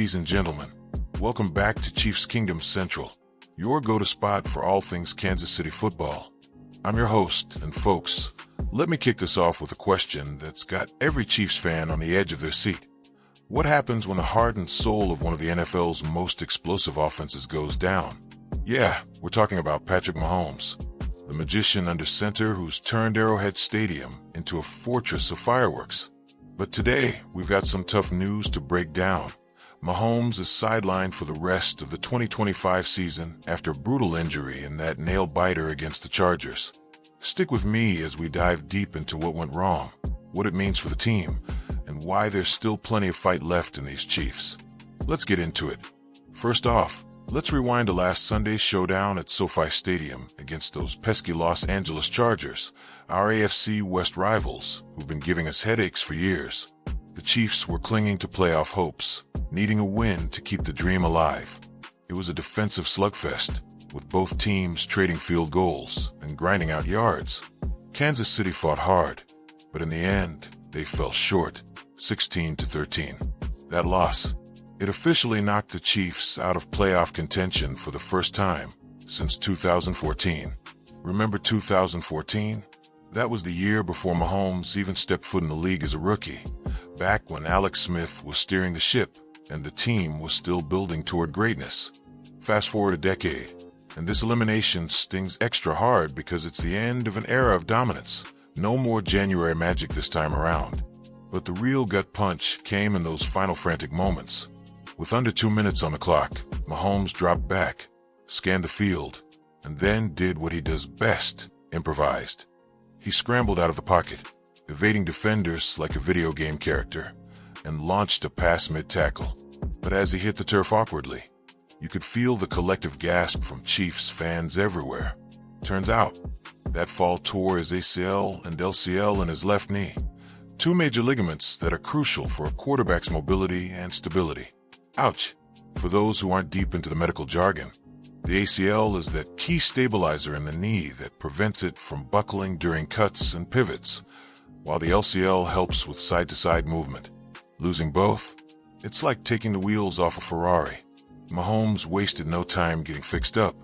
Ladies and gentlemen, welcome back to Chiefs Kingdom Central, your go-to spot for all things Kansas City football. I'm your host, and folks, let me kick this off with a question that's got every Chiefs fan on the edge of their seat. What happens when the heart and soul of one of the NFL's most explosive offenses goes down? Yeah, we're talking about Patrick Mahomes, the magician under center who's turned Arrowhead Stadium into a fortress of fireworks. But today, we've got some tough news to break down. Mahomes is sidelined for the rest of the 2025 season after a brutal injury in that nail-biter against the Chargers. Stick with me as we dive deep into what went wrong, what it means for the team, and why there's still plenty of fight left in these Chiefs. Let's get into it. First off, let's rewind to last Sunday's showdown at SoFi Stadium against those pesky Los Angeles Chargers, our AFC West rivals who've been giving us headaches for years. The Chiefs were clinging to playoff hopes, needing a win to keep the dream alive. It was a defensive slugfest, with both teams trading field goals and grinding out yards. Kansas City fought hard, but in the end, they fell short, 16-13. That loss, it officially knocked the Chiefs out of playoff contention for the first time since 2014. Remember 2014? That was the year before Mahomes even stepped foot in the league as a rookie, back when Alex Smith was steering the ship and the team was still building toward greatness. Fast forward a decade, and this elimination stings extra hard because it's the end of an era of dominance. No more January magic this time around. But the real gut punch came in those final frantic moments. With under 2 minutes on the clock, Mahomes dropped back, scanned the field, and then did what he does best, improvised. He scrambled out of the pocket, evading defenders like a video game character, and launched a pass mid-tackle. But as he hit the turf awkwardly, you could feel the collective gasp from Chiefs fans everywhere. Turns out, that fall tore his ACL and LCL in his left knee, two major ligaments that are crucial for a quarterback's mobility and stability. Ouch! For those who aren't deep into the medical jargon, the ACL is that key stabilizer in the knee that prevents it from buckling during cuts and pivots, while the LCL helps with side-to-side movement. Losing both? It's like taking the wheels off a Ferrari. Mahomes wasted no time getting fixed up.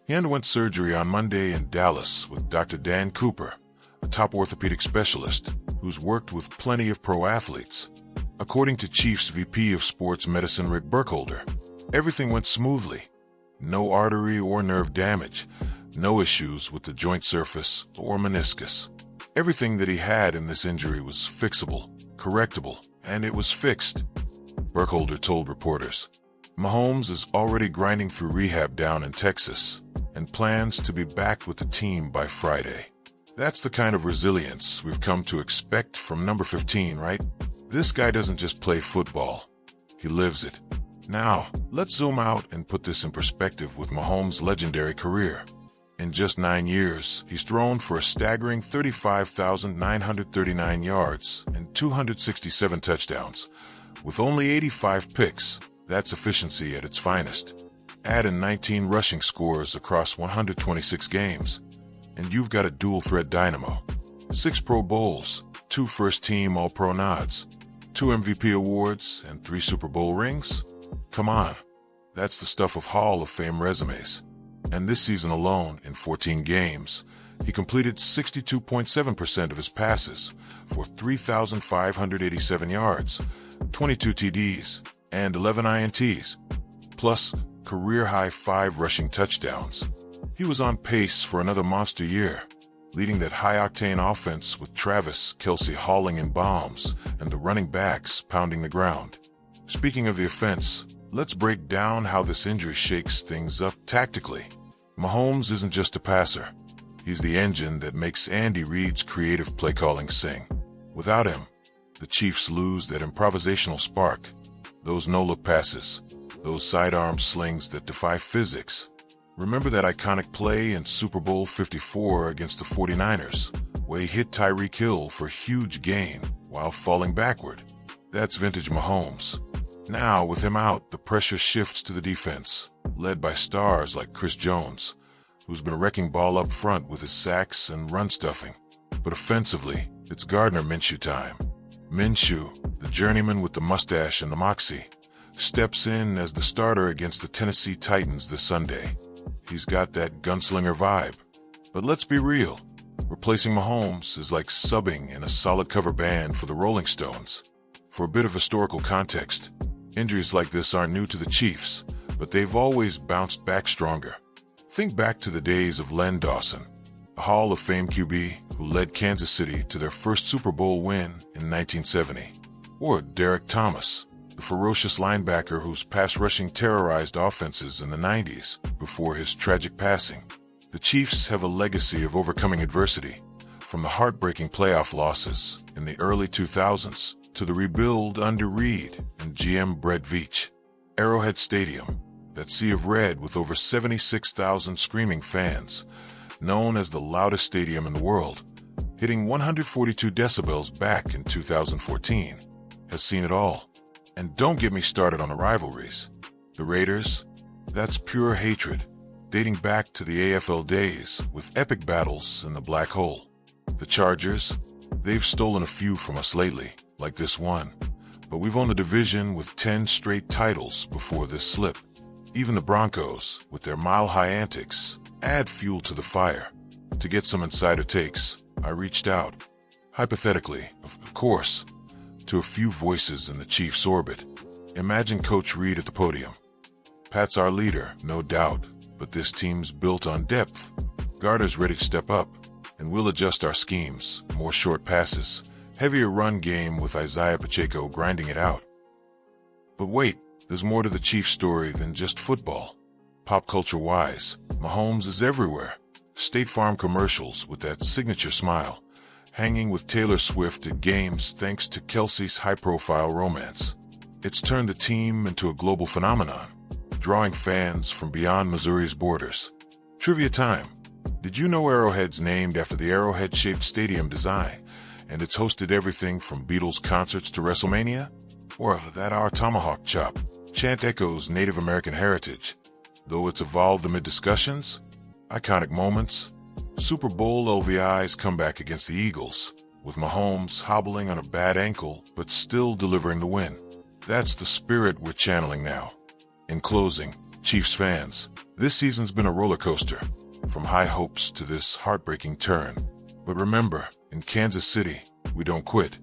He underwent surgery on Monday in Dallas with Dr. Dan Cooper, a top orthopedic specialist who's worked with plenty of pro athletes. According to Chiefs VP of Sports Medicine Rick Burkholder, everything went smoothly. No artery or nerve damage, no issues with the joint surface or meniscus. Everything that he had in this injury was fixable, correctable, and it was fixed, Burkholder told reporters. Mahomes is already grinding through rehab down in Texas and plans to be back with the team by Friday. That's the kind of resilience we've come to expect from number 15, right? This guy doesn't just play football, he lives it. Now, let's zoom out and put this in perspective with Mahomes' legendary career. In just 9 years, he's thrown for a staggering 35,939 yards and 267 touchdowns. With only 85 picks, that's efficiency at its finest. Add in 19 rushing scores across 126 games, and you've got a dual-threat dynamo. 6 Pro Bowls, 2 first-team All-Pro nods, 2 MVP awards, and 3 Super Bowl rings? Come on, that's the stuff of Hall of Fame resumes. And this season alone, in 14 games, he completed 62.7% of his passes for 3,587 yards, 22 TDs, and 11 INTs, plus career-high 5 rushing touchdowns. He was on pace for another monster year, leading that high-octane offense with Travis Kelce hauling in bombs and the running backs pounding the ground. Speaking of the offense, let's break down how this injury shakes things up tactically. Mahomes isn't just a passer. He's the engine that makes Andy Reid's creative play-calling sing. Without him, the Chiefs lose that improvisational spark, those no-look passes, those sidearm slings that defy physics. Remember that iconic play in Super Bowl 54 against the 49ers, where he hit Tyreek Hill for a huge gain while falling backward? That's vintage Mahomes. Now, with him out, the pressure shifts to the defense, led by stars like Chris Jones, who's been wrecking ball up front with his sacks and run stuffing. But offensively, it's Gardner Minshew time. Minshew, the journeyman with the mustache and the moxie, steps in as the starter against the Tennessee Titans this Sunday. He's got that gunslinger vibe. But let's be real. Replacing Mahomes is like subbing in a solid cover band for the Rolling Stones. For a bit of historical context, injuries like this aren't new to the Chiefs, but they've always bounced back stronger. Think back to the days of Len Dawson, a Hall of Fame QB who led Kansas City to their first Super Bowl win in 1970. Or Derek Thomas, the ferocious linebacker whose pass rushing terrorized offenses in the 90s before his tragic passing. The Chiefs have a legacy of overcoming adversity, from the heartbreaking playoff losses in the early 2000s to the rebuild under Reed and GM Brett Veach. Arrowhead Stadium, that sea of red with over 76,000 screaming fans, known as the loudest stadium in the world, hitting 142 decibels back in 2014, has seen it all. And don't get me started on the rivalries. The Raiders, that's pure hatred, dating back to the AFL days with epic battles in the black hole. The Chargers, they've stolen a few from us lately, like this one, but we've won the division with 10 straight titles before this slip. Even the Broncos, with their mile-high antics, add fuel to the fire. To get some insider takes, I reached out, hypothetically, of course, to a few voices in the Chiefs' orbit. Imagine Coach Reed at the podium. Pat's our leader, no doubt, but this team's built on depth. Gardner's ready to step up, and we'll adjust our schemes, more short passes, heavier run game with Isaiah Pacheco grinding it out. But wait, there's more to the Chiefs' story than just football. Pop culture-wise, Mahomes is everywhere. State Farm commercials with that signature smile, hanging with Taylor Swift at games thanks to Kelce's high-profile romance. It's turned the team into a global phenomenon, drawing fans from beyond Missouri's borders. Trivia time. Did you know Arrowhead's named after the arrowhead-shaped stadium design, and it's hosted everything from Beatles concerts to WrestleMania? Or that our tomahawk chop chant echoes Native American heritage, though it's evolved amid discussions? Iconic moments. Super Bowl LVI's comeback against the Eagles, with Mahomes hobbling on a bad ankle but still delivering the win. That's the spirit we're channeling now. In closing, Chiefs fans, this season's been a roller coaster, from high hopes to this heartbreaking turn. But remember, in Kansas City, we don't quit.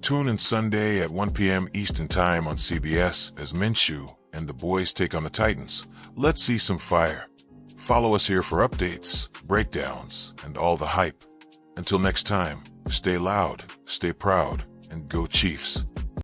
Tune in Sunday at 1 p.m. Eastern Time on CBS as Minshew and the boys take on the Titans. Let's see some fire. Follow us here for updates, breakdowns, and all the hype. Until next time, stay loud, stay proud, and go Chiefs.